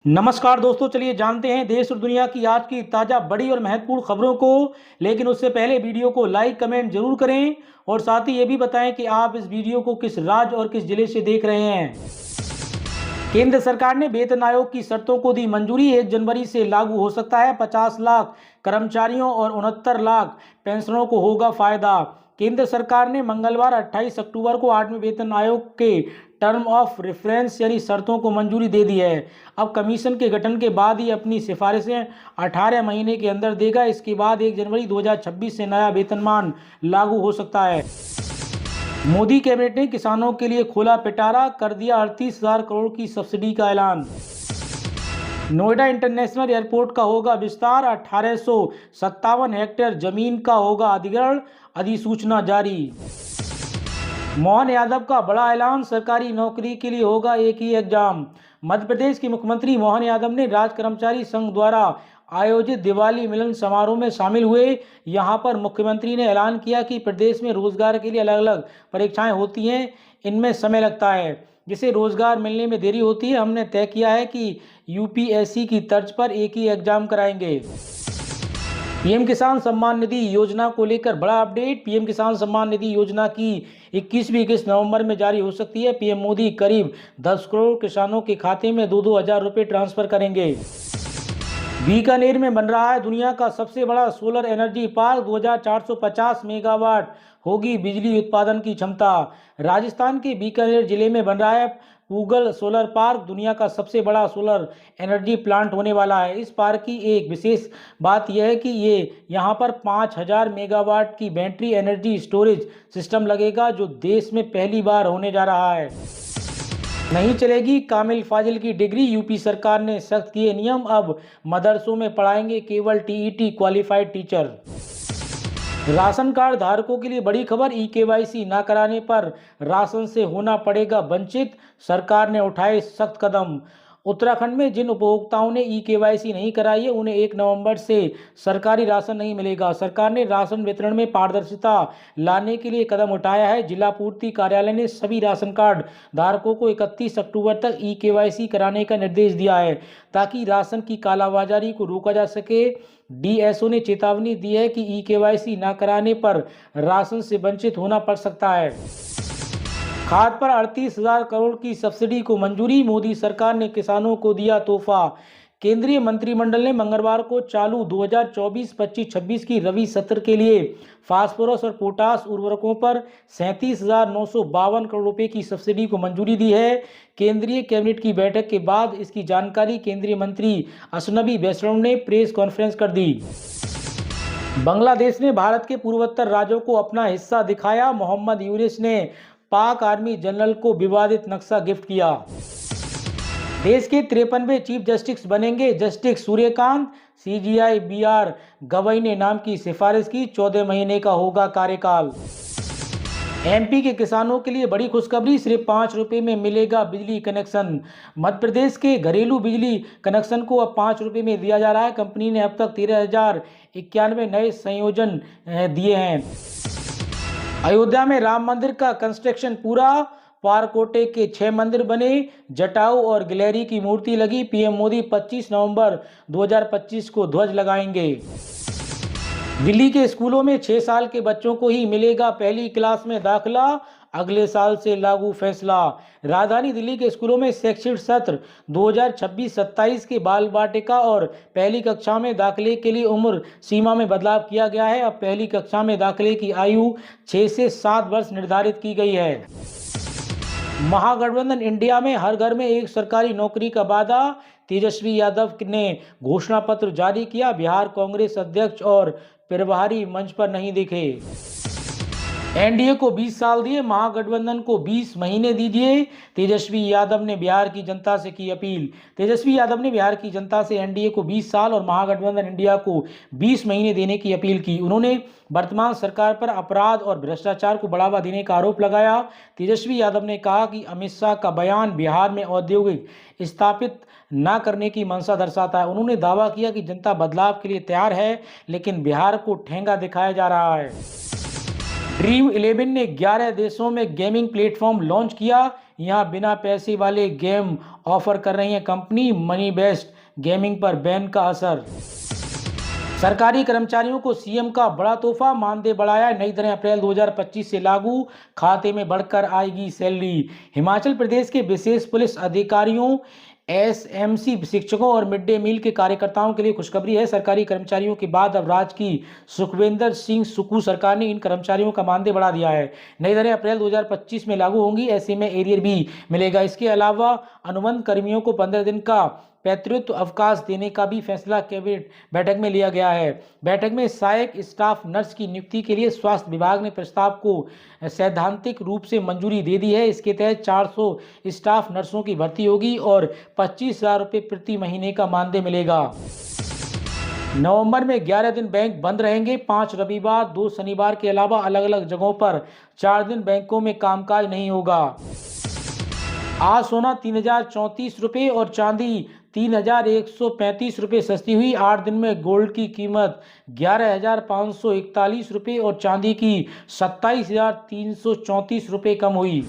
नमस्कार दोस्तों, चलिए जानते हैं देश और दुनिया की आज की ताज़ा बड़ी और महत्वपूर्ण खबरों को। लेकिन उससे पहले वीडियो को लाइक कमेंट जरूर करें और साथ ही ये भी बताएं कि आप इस वीडियो को किस राज्य और किस जिले से देख रहे हैं। केंद्र सरकार ने वेतन आयोग की शर्तों को दी मंजूरी। 1 जनवरी से लागू हो सकता है। 50 लाख कर्मचारियों और 69 लाख पेंशनरों को होगा फायदा। केंद्र सरकार ने मंगलवार 28 अक्टूबर को 8वें वेतन आयोग के टर्म ऑफ रेफरेंस यानी शर्तों को मंजूरी दे दी है। अब कमीशन के गठन के बाद ही अपनी सिफारिशें 18 महीने के अंदर देगा। इसके बाद 1 जनवरी 2026 से नया वेतनमान लागू हो सकता है। मोदी कैबिनेट ने किसानों के लिए खोला पिटारा, कर दिया 38,000 करोड़ की सब्सिडी का ऐलान। नोएडा इंटरनेशनल एयरपोर्ट का होगा विस्तार। 1857 हेक्टेयर जमीन का होगा अधिग्रहण, अधिसूचना जारी। मोहन यादव का बड़ा ऐलान, सरकारी नौकरी के लिए होगा एक ही एग्जाम। मध्य प्रदेश के मुख्यमंत्री मोहन यादव ने राज्य कर्मचारी संघ द्वारा आयोजित दिवाली मिलन समारोह में शामिल हुए। यहां पर मुख्यमंत्री ने ऐलान किया कि प्रदेश में रोजगार के लिए अलग अलग परीक्षाएं होती हैं, इनमें समय लगता है, जिससे रोजगार मिलने में देरी होती है। हमने तय किया है कि यूपीएससी की तर्ज पर एक ही एग्जाम कराएंगे। पीएम किसान सम्मान निधि योजना को लेकर बड़ा अपडेट। पीएम किसान सम्मान निधि योजना की 21वीं किस्त नवंबर में जारी हो सकती है। पीएम मोदी करीब 10 करोड़ किसानों के खाते में 2-2 हज़ार रुपये ट्रांसफर करेंगे। बीकानेर में बन रहा है दुनिया का सबसे बड़ा सोलर एनर्जी पार्क। 2450 मेगावाट होगी बिजली उत्पादन की क्षमता। राजस्थान के बीकानेर जिले में बन रहा है पूगल सोलर पार्क। दुनिया का सबसे बड़ा सोलर एनर्जी प्लांट होने वाला है। इस पार्क की एक विशेष बात यह है कि यहाँ पर 5000 मेगावाट की बैटरी एनर्जी स्टोरेज सिस्टम लगेगा, जो देश में पहली बार होने जा रहा है। नहीं चलेगी कामिल फाजिल की डिग्री। यूपी सरकार ने सख्त किए नियम। अब मदरसों में पढ़ाएंगे केवल TET qualified teacher. Ration card धारकों के लिए बड़ी खबर। ई-केवाईसी न कराने पर राशन से होना पड़ेगा वंचित। सरकार ने उठाए सख्त कदम। उत्तराखंड में जिन उपभोक्ताओं ने ई-केवाईसी नहीं कराई है, उन्हें 1 नवंबर से सरकारी राशन नहीं मिलेगा। सरकार ने राशन वितरण में पारदर्शिता लाने के लिए कदम उठाया है। जिला पूर्ति कार्यालय ने सभी राशन कार्ड धारकों को 31 अक्टूबर तक ई-केवाईसी कराने का निर्देश दिया है, ताकि राशन की कालाबाजारी को रोका जा सके। डीएसओ ने चेतावनी दी है कि ई-केवाईसी न कराने पर राशन से वंचित होना पड़ सकता है। खाद पर 38,000 करोड़ की सब्सिडी को मंजूरी। मोदी सरकार ने किसानों को दिया तोहफा। केंद्रीय मंत्रिमंडल ने मंगलवार को चालू 2024-25-26 की रबी सत्र के लिए फास्फोरस और पोटास उर्वरकों पर 37,952 करोड़ रुपए की सब्सिडी को मंजूरी दी है। केंद्रीय कैबिनेट की बैठक के बाद इसकी जानकारी केंद्रीय मंत्री अश्विनी वैष्णव ने प्रेस कॉन्फ्रेंस कर दी। बांग्लादेश ने भारत के पूर्वोत्तर राज्यों को अपना हिस्सा दिखाया। मोहम्मद यूनिस ने पाक आर्मी जनरल को विवादित नक्शा गिफ्ट किया। देश के 53वें चीफ जस्टिस बनेंगे जस्टिस सूर्यकांत। सीजीआई बीआर गवई ने नाम की सिफारिश की। 14 महीने का होगा कार्यकाल। एमपी के किसानों के लिए बड़ी खुशखबरी। सिर्फ 5 रुपये में मिलेगा बिजली कनेक्शन। मध्य प्रदेश के घरेलू बिजली कनेक्शन को अब 5 रुपये में दिया जा रहा है। कंपनी ने अब तक 13,091 नए संयोजन दिए हैं। अयोध्या में राम मंदिर का कंस्ट्रक्शन पूरा। पारकोटे के 6 मंदिर बने। जटाऊ और गिलहरी की मूर्ति लगी। पीएम मोदी 25 नवंबर 2025 को ध्वज लगाएंगे। दिल्ली के स्कूलों में 6 साल के बच्चों को ही मिलेगा पहली क्लास में दाखिला। अगले साल से लागू फैसला। राजधानी दिल्ली के स्कूलों में शैक्षणिक सत्र 2026-27 के बाल वाटिका और पहली कक्षा में दाखिले के लिए उम्र सीमा में बदलाव किया गया है। अब पहली कक्षा में दाखिले की आयु 6 से 7 वर्ष निर्धारित की गई है। महागठबंधन इंडिया में हर घर में एक सरकारी नौकरी का वादा। तेजस्वी यादव ने घोषणा पत्र जारी किया। बिहार कांग्रेस अध्यक्ष और प्रभारी मंच पर नहीं दिखे। एनडीए को 20 साल दिए, महागठबंधन को 20 महीने दीजिए। तेजस्वी यादव ने बिहार की जनता से की अपील। तेजस्वी यादव ने बिहार की जनता से एनडीए को 20 साल और महागठबंधन इंडिया को 20 महीने देने की अपील की। उन्होंने वर्तमान सरकार पर अपराध और भ्रष्टाचार को बढ़ावा देने का आरोप लगाया। तेजस्वी यादव ने कहा कि अमित शाह का बयान बिहार में औद्योगिक स्थापित न करने की मंशा दर्शाता है। उन्होंने दावा किया कि जनता बदलाव के लिए तैयार है, लेकिन बिहार को ठेंगा दिखाया जा रहा है। ड्रीम 11 ने 11 देशों में गेमिंग प्लेटफॉर्म लॉन्च किया। यहाँ बिना पैसे वाले गेम ऑफर कर रही है कंपनी। मनी बेस्ड गेमिंग पर बैन का असर। सरकारी कर्मचारियों को सीएम का बड़ा तोहफा, मानदेय बढ़ाया, नई दरें अप्रैल 2025 से लागू, खाते में बढ़कर आएगी सैलरी। हिमाचल प्रदेश के विशेष पुलिस अधिकारियों, एसएमसी शिक्षकों और मिड डे मील के कार्यकर्ताओं के लिए खुशखबरी है। सरकारी कर्मचारियों के बाद अब राज्य की सुखविंदर सिंह सुक्खू सरकार ने इन कर्मचारियों का मानदेय बढ़ा दिया है। नई दरें अप्रैल 2025 में लागू होंगी। ऐसे में एरियर भी मिलेगा। इसके अलावा अनुबंध कर्मियों को 15 दिन का पैतृत्व अवकाश देने का भी फैसला कैबिनेट बैठक में लिया गया है। बैठक में सहायक स्टाफ नर्स की नियुक्ति के लिए स्वास्थ्य विभाग ने प्रस्ताव को सैद्धांतिक रूप से मंजूरी दे दी है। इसके तहत 400 स्टाफ नर्सों की भर्ती होगी और 25,000 रुपये प्रति महीने का मानदेय मिलेगा। नवंबर में 11 दिन बैंक बंद रहेंगे। 5 रविवार 2 शनिवार के अलावा अलग अलग जगहों पर 4 दिन बैंकों में कामकाज नहीं होगा। आज सोना 3,034 रुपये और चांदी 3,135 रुपये सस्ती हुई। 8 दिन में गोल्ड की कीमत 11,541 रुपये और चांदी की 27,334 रुपये कम हुई।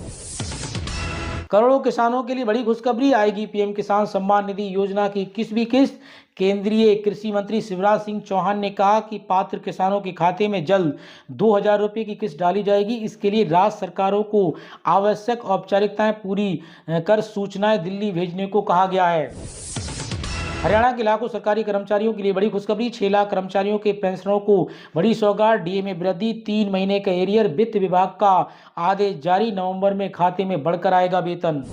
करोड़ों किसानों के लिए बड़ी खुशखबरी, आएगी पीएम किसान सम्मान निधि योजना की 21वीं किस्त। केंद्रीय कृषि मंत्री शिवराज सिंह चौहान ने कहा कि पात्र किसानों के खाते में जल्द 2,000 रुपये की किस्त डाली जाएगी। इसके लिए राज्य सरकारों को आवश्यक औपचारिकताएं पूरी कर सूचनाएं दिल्ली भेजने को कहा गया है। हरियाणा के लाखों सरकारी कर्मचारियों के लिए बड़ी खुशखबरी, 6 लाख कर्मचारियों के पेंशनरों को बड़ी सौगात, डीए में वृद्धि, 3 महीने का एरियर। वित्त विभाग का आदेश जारी, नवंबर में खाते में बढ़कर आएगा वेतन।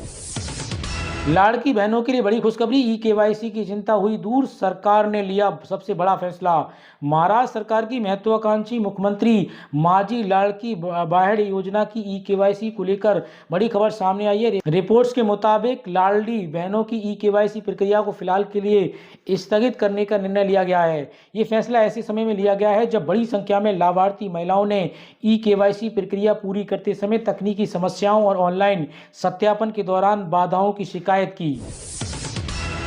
लाड़की बहनों के लिए बड़ी खुशखबरी, ई-केवाईसी की चिंता हुई दूर, सरकार ने लिया सबसे बड़ा फैसला। महाराष्ट्र सरकार की महत्वाकांक्षी मुख्यमंत्री माझी लाड़की बहन योजना की ई-केवाईसी को लेकर बड़ी खबर सामने आई है। रिपोर्ट्स के मुताबिक लाडली बहनों की ई-केवाईसी प्रक्रिया को फिलहाल के लिए स्थगित करने का निर्णय लिया गया है। ये फैसला ऐसे समय में लिया गया है जब बड़ी संख्या में लाभार्थी महिलाओं ने ई-केवाईसी प्रक्रिया पूरी करते समय तकनीकी समस्याओं और ऑनलाइन सत्यापन के दौरान बाधाओं की शिकायत की।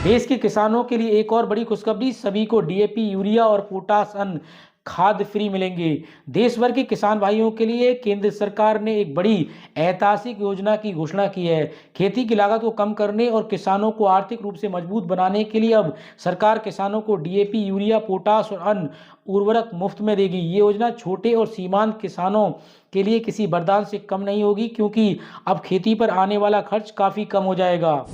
देश के किसानों के लिए एक और बड़ी खुशखबरी, सभी को डीएपी, यूरिया और पोटाश अन्न खाद फ्री मिलेंगे। देश भर के किसान भाइयों के लिए केंद्र सरकार ने एक बड़ी ऐतिहासिक योजना की घोषणा की है। खेती की लागत को कम करने और किसानों को आर्थिक रूप से मजबूत बनाने के लिए अब सरकार किसानों को डीएपी, यूरिया, पोटाश और अन्य उर्वरक मुफ्त में देगी। ये योजना छोटे और सीमांत किसानों के लिए किसी वरदान से कम नहीं होगी, क्योंकि अब खेती पर आने वाला खर्च काफ़ी कम हो जाएगा।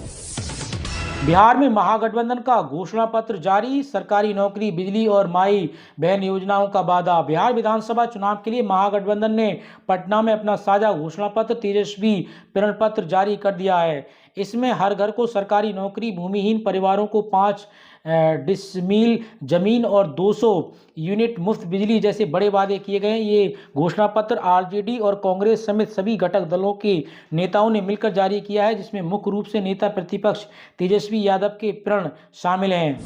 बिहार में महागठबंधन का घोषणा पत्र जारी, सरकारी नौकरी, बिजली और माई बहन योजनाओं का वादा। बिहार विधानसभा चुनाव के लिए महागठबंधन ने पटना में अपना साझा घोषणा पत्र तेजस्वी प्रेरण पत्र जारी कर दिया है। इसमें हर घर को सरकारी नौकरी, भूमिहीन परिवारों को 5 डिसमील जमीन और 200 यूनिट मुफ्त बिजली जैसे बड़े वादे किए गए हैं। ये घोषणा पत्र आरजेडी और कांग्रेस समेत सभी घटक दलों के नेताओं ने मिलकर जारी किया है, जिसमें मुख्य रूप से नेता प्रतिपक्ष तेजस्वी यादव के प्रण शामिल हैं।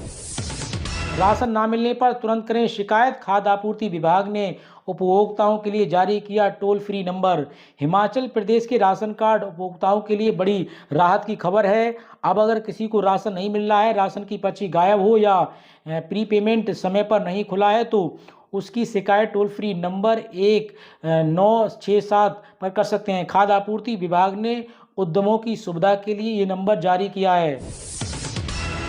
राशन ना मिलने पर तुरंत करें शिकायत, खाद्य आपूर्ति विभाग ने उपभोक्ताओं के लिए जारी किया toll free number. Himachal Pradesh के राशन कार्ड उपभोक्ताओं के लिए बड़ी राहत की खबर है। अब अगर किसी को राशन नहीं मिल रहा है, राशन की पर्ची गायब हो या प्री पेमेंट समय पर नहीं खुला है, तो उसकी शिकायत टोल फ्री नंबर 1967 पर कर सकते हैं। खाद्य आपूर्ति विभाग ने उद्यमों की सुविधा के लिए ये नंबर जारी किया है।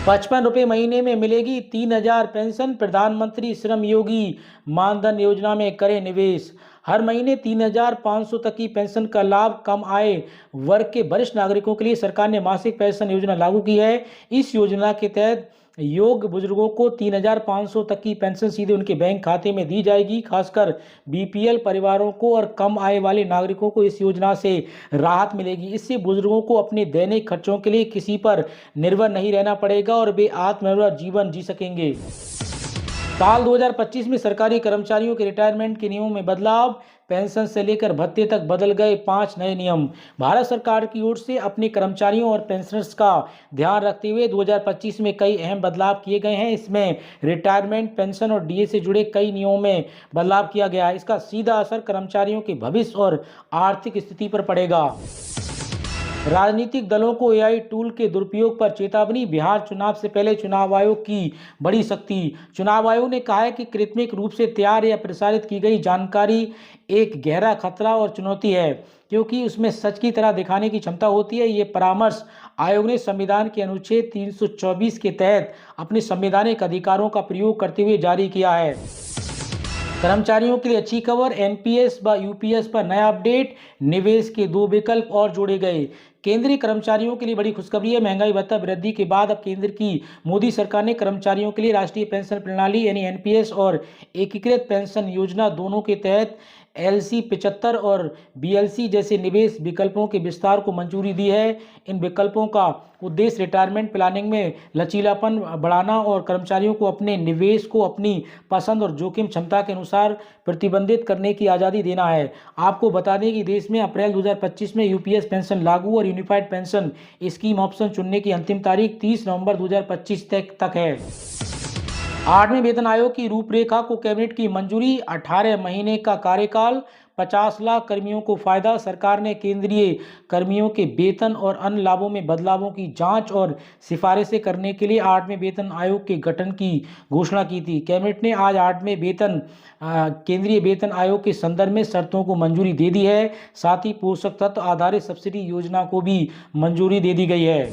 55 रुपये महीने में मिलेगी 3,000 पेंशन, प्रधानमंत्री श्रम योगी मानधन योजना में करें निवेश। हर महीने 3,500 तक की पेंशन का लाभ कम आय वर्ग के वरिष्ठ नागरिकों के लिए सरकार ने मासिक पेंशन योजना लागू की है। इस योजना के तहत योग्य बुजुर्गों को 3,500 तक की पेंशन सीधे उनके बैंक खाते में दी जाएगी। खासकर बीपीएल परिवारों को और कम आय वाले नागरिकों को इस योजना से राहत मिलेगी। इससे बुजुर्गों को अपने दैनिक खर्चों के लिए किसी पर निर्भर नहीं रहना पड़ेगा और वे आत्मनिर्भर जीवन जी सकेंगे। साल 2025 में सरकारी कर्मचारियों के रिटायरमेंट के नियमों में बदलाव, पेंशन से लेकर भत्ते तक बदल गए 5 नए नियम। भारत सरकार की ओर से अपने कर्मचारियों और पेंशनर्स का ध्यान रखते हुए 2025 में कई अहम बदलाव किए गए हैं। इसमें रिटायरमेंट, पेंशन और डीए से जुड़े कई नियमों में बदलाव किया गया है। इसका सीधा असर कर्मचारियों के भविष्य और आर्थिक स्थिति पर पड़ेगा। राजनीतिक दलों को एआई टूल के दुरुपयोग पर चेतावनी। बिहार चुनाव से पहले चुनाव आयोग की बड़ी सख्ती। चुनाव आयोग ने कहा है कि कृत्रिम रूप से तैयार या प्रसारित की गई जानकारी एक गहरा खतरा और चुनौती है, क्योंकि उसमें सच की तरह दिखाने की क्षमता होती है। ये परामर्श आयोग ने संविधान के अनुच्छेद 324 के तहत अपने संवैधानिक अधिकारों का प्रयोग करते हुए जारी किया है। कर्मचारियों के लिए अच्छी खबर। एनपीएस व यूपीएस पर नया अपडेट। निवेश के 2 विकल्प और जोड़े गए। केंद्रीय कर्मचारियों के लिए बड़ी खुशखबरी है। महंगाई भत्ता वृद्धि के बाद अब केंद्र की मोदी सरकार ने कर्मचारियों के लिए राष्ट्रीय पेंशन प्रणाली यानी एनपीएस और एकीकृत पेंशन योजना दोनों के तहत एलसी 75 और बीएलसी जैसे निवेश विकल्पों के विस्तार को मंजूरी दी है। इन विकल्पों का उद्देश्य रिटायरमेंट प्लानिंग में लचीलापन बढ़ाना और कर्मचारियों को अपने निवेश को अपनी पसंद और जोखिम क्षमता के अनुसार प्रतिबंधित करने की आज़ादी देना है। आपको बता दें कि देश में अप्रैल 2025 में यूपीएस पेंशन लागू और यूनिफाइड पेंशन स्कीम ऑप्शन चुनने की अंतिम तारीख 30 नवंबर 2025 तक है। 8वें वेतन आयोग की रूपरेखा को कैबिनेट की मंजूरी। 18 महीने का कार्यकाल, 50 लाख कर्मियों को फायदा। सरकार ने केंद्रीय कर्मियों के वेतन और अन्य लाभों में बदलावों की जांच और सिफारिशें करने के लिए 8वें वेतन आयोग के गठन की घोषणा की थी। कैबिनेट ने आज 8वें केंद्रीय वेतन आयोग के संदर्भ में शर्तों को मंजूरी दे दी है। साथ ही पोषक तत्व आधारित सब्सिडी योजना को भी मंजूरी दे दी गई है।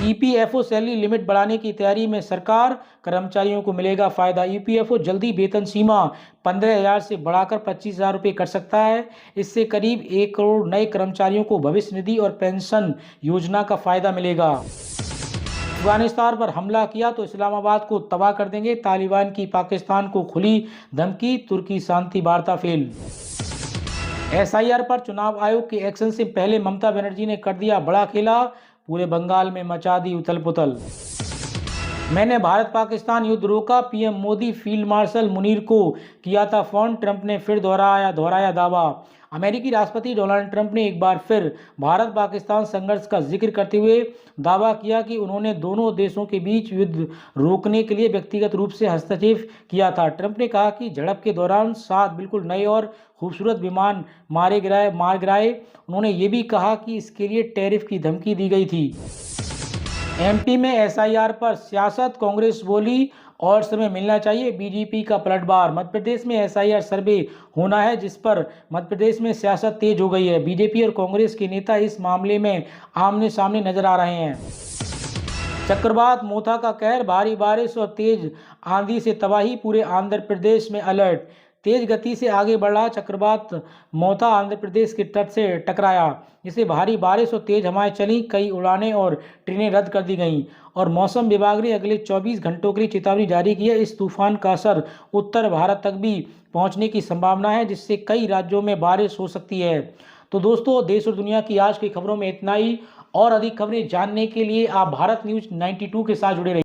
ईपीएफओ सैलरी लिमिट बढ़ाने की तैयारी में सरकार। कर्मचारियों को मिलेगा फायदा। ईपीएफओ जल्दी वेतन सीमा 15,000 से बढ़ाकर 25,000 रुपये कर सकता है। इससे करीब 1 करोड़ नए कर्मचारियों को भविष्य निधि और पेंशन योजना का फायदा मिलेगा। अफगानिस्तान पर हमला किया तो इस्लामाबाद को तबाह कर देंगे। तालिबान की पाकिस्तान को खुली धमकी। तुर्की शांति वार्ता फेल। एसआईआर पर चुनाव आयोग के एक्शन से पहले ममता बनर्जी ने कर दिया बड़ा खेला। पूरे बंगाल में मचा दी उथल पुथल। मैंने भारत पाकिस्तान युद्ध रोका। PM Modi field marshal Munir को किया था फोन। ट्रंप ने फिर दोहराया दावा। अमेरिकी राष्ट्रपति डोनाल्ड ट्रंप ने एक बार फिर भारत पाकिस्तान संघर्ष का जिक्र करते हुए दावा किया कि उन्होंने दोनों देशों के बीच युद्ध रोकने के लिए व्यक्तिगत रूप से हस्तक्षेप किया था। ट्रंप ने कहा कि झड़प के दौरान 7 बिल्कुल नए और खूबसूरत विमान मार गिराए। उन्होंने ये भी कहा कि इसके लिए टैरिफ की धमकी दी गई थी। एमपी में एसआईआर पर सियासत। कांग्रेस बोली और समय मिलना चाहिए। बीजेपी का पलटवार। मध्य प्रदेश में एसआईआर सर्वे होना है, जिस पर मध्य प्रदेश में सियासत तेज हो गई है। बीजेपी और कांग्रेस के नेता इस मामले में आमने सामने नजर आ रहे हैं। चक्रवात मोथा का कहर। भारी बारिश और तेज आंधी से तबाही। पूरे आंध्र प्रदेश में अलर्ट। तेज गति से आगे बढ़ रहा चक्रवात मोथा आंध्र प्रदेश के तट से टकराया, जिससे भारी बारिश और तेज हवाएं चली। कई उड़ानें और ट्रेनें रद्द कर दी गईं और मौसम विभाग ने अगले 24 घंटों के लिए चेतावनी जारी की है। इस तूफान का असर उत्तर भारत तक भी पहुंचने की संभावना है, जिससे कई राज्यों में बारिश हो सकती है। तो दोस्तों, देश और दुनिया की आज की खबरों में इतना ही। और अधिक खबरें जानने के लिए आप भारत न्यूज़ 92 के साथ जुड़े रहिए।